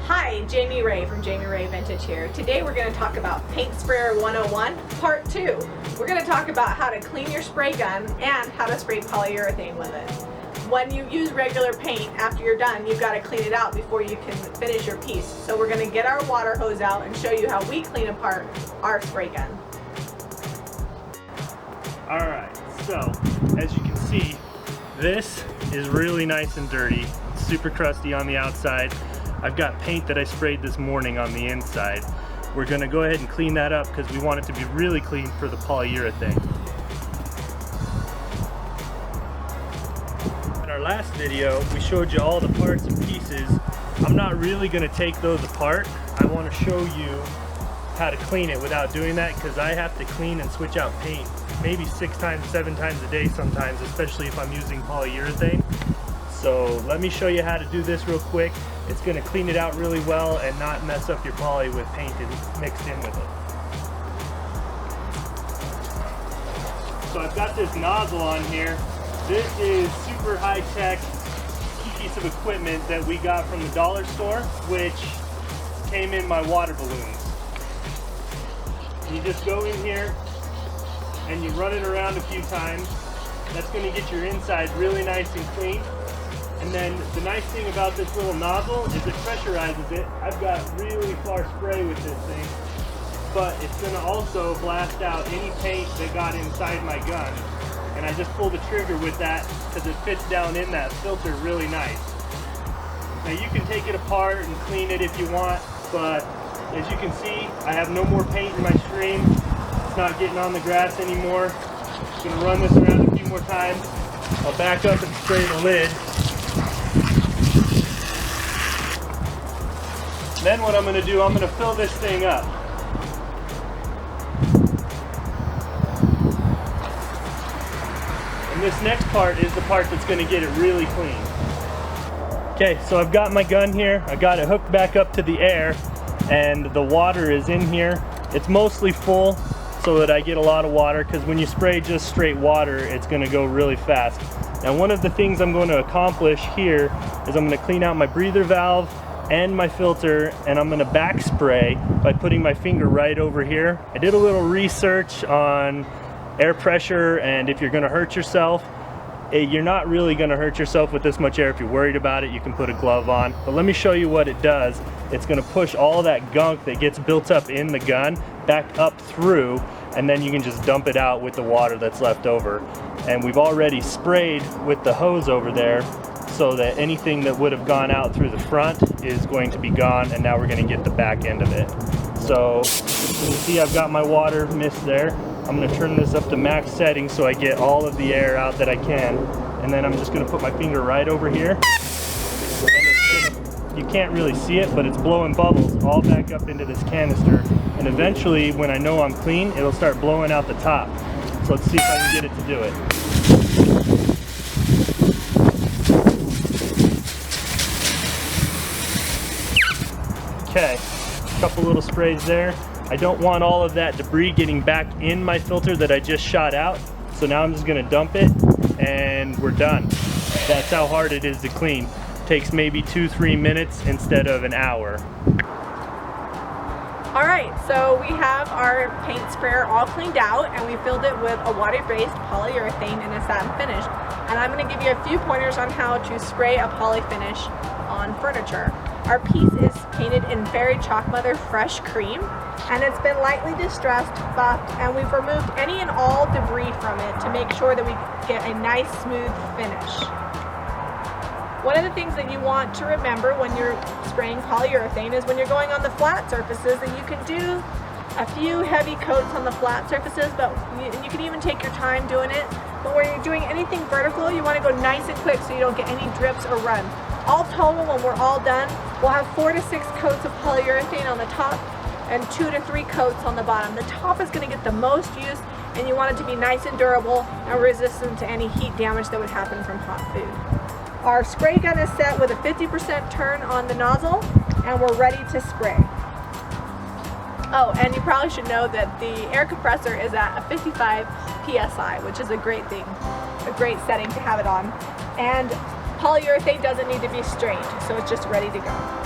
Hi, Jamie Ray from Jamie Ray Vintage here. Today we're going to talk about Paint Sprayer 101 Part 2. We're going to talk about how to clean your spray gun and how to spray polyurethane with it. When you use regular paint, after you're done, you've got to clean it out before you can finish your piece. So we're going to get our water hose out and show you how we clean apart our spray gun. Alright, so as you can see, this is really nice and dirty. It's super crusty on the outside. I've got paint that I sprayed this morning on the inside. We're going to go ahead and clean that up because we want it to be really clean for the polyurethane. In our last video, we showed you all the parts and pieces. I'm not really going to take those apart. I want to show you how to clean it without doing that because I have to clean and switch out paint maybe 6 times, 7 times a day sometimes, especially if I'm using polyurethane. So let me show you how to do this real quick. It's going to clean it out really well and not mess up your poly with paint mixed in with it. So I've got this nozzle on here. This is super high-tech piece of equipment that we got from the dollar store, which came in my water balloons. You just go in here and you run it around a few times. That's going to get your inside really nice and clean. And then the nice thing about this little nozzle is it pressurizes it. I've got really far spray with this thing, but it's going to also blast out any paint that got inside my gun. And I just pull the trigger with that because it fits down in that filter really nice. Now you can take it apart and clean it if you want, but as you can see, I have no more paint in my stream. It's not getting on the grass anymore. I'm going to run this around a few more times. I'll back up and spray the lid. Then what I'm going to do, I'm going to fill this thing up. And this next part is the part that's going to get it really clean. Okay, so I've got my gun here. I got it hooked back up to the air and the water is in here. It's mostly full so that I get a lot of water because when you spray just straight water, it's going to go really fast. Now one of the things I'm going to accomplish here is I'm going to clean out my breather valve and my filter, and I'm going to back spray by putting my finger right over here. I did a little research on air pressure, and if you're going to hurt yourself, you're not really going to hurt yourself with this much air. If you're worried about it, you can put a glove on. But let me show you what it does. It's going to push all that gunk that gets built up in the gun back up through, and then you can just dump it out with the water that's left over. And we've already sprayed with the hose over there so that anything that would have gone out through the front is going to be gone, and now we're going to get the back end of it. So you can see I've got my water mist there. I'm going to turn this up to max setting so I get all of the air out that I can, and then I'm just going to put my finger right over here. And you can't really see it, but it's blowing bubbles all back up into this canister, and eventually when I know I'm clean, it'll start blowing out the top. So let's see if I can get it to do it. Okay, a couple little sprays there. I don't want all of that debris getting back in my filter that I just shot out. So now I'm just gonna dump it and we're done. That's how hard it is to clean. It takes maybe 2-3 minutes instead of an hour. Alright, so we have our paint sprayer all cleaned out and we filled it with a water-based polyurethane and a satin finish. And I'm going to give you a few pointers on how to spray a poly finish on furniture. Our piece is painted in Fairy Chalk Mother Fresh Cream, and it's been lightly distressed, buffed, and we've removed any and all debris from it to make sure that we get a nice smooth finish. One of the things that you want to remember when you're spraying polyurethane is when you're going on the flat surfaces that you can do a few heavy coats on the flat surfaces, but you can even take your time doing it. But when you're doing anything vertical, you want to go nice and quick so you don't get any drips or runs. All total, when we're all done, we'll have 4 to 6 coats of polyurethane on the top and 2 to 3 coats on the bottom. The top is going to get the most use, and you want it to be nice and durable and resistant to any heat damage that would happen from hot food. Our spray gun is set with a 50% turn on the nozzle, and we're ready to spray. Oh, and you probably should know that the air compressor is at a 55 psi, which is a great thing, a great setting to have it on. And polyurethane doesn't need to be strained, so it's just ready to go.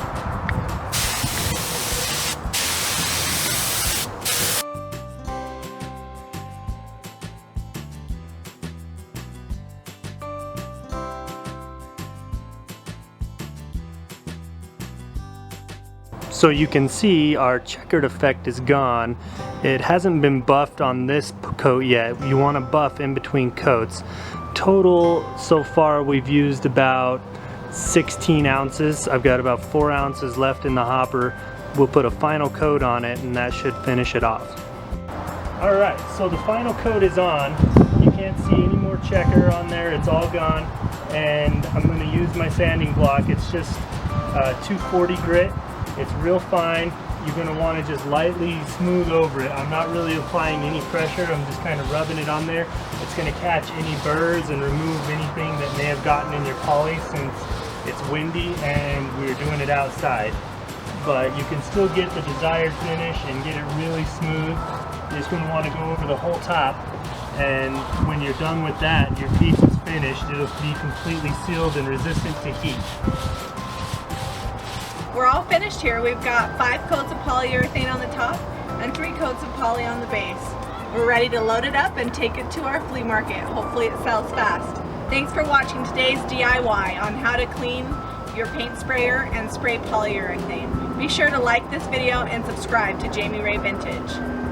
So you can see our checkered effect is gone. It hasn't been buffed on this coat yet. You want to buff in between coats. Total so far we've used about 16 ounces. I've got about 4 ounces left in the hopper. We'll put a final coat on it and that should finish it off. Alright, so the final coat is on. You can't see any more checker on there, it's all gone. And I'm going to use my sanding block. It's just 240 grit. It's real fine. You're going to want to just lightly smooth over it. I'm not really applying any pressure. I'm just kind of rubbing it on there. It's going to catch any burrs and remove anything that may have gotten in your poly since it's windy and we're doing it outside. But you can still get the desired finish and get it really smooth. You're just going to want to go over the whole top, and when you're done with that, your piece is finished. It'll be completely sealed and resistant to heat. We're all finished here. We've got 5 coats of polyurethane on the top and 3 coats of poly on the base. We're ready to load it up and take it to our flea market. Hopefully it sells fast. Thanks for watching today's DIY on how to clean your paint sprayer and spray polyurethane. Be sure to like this video and subscribe to Jami Ray Vintage.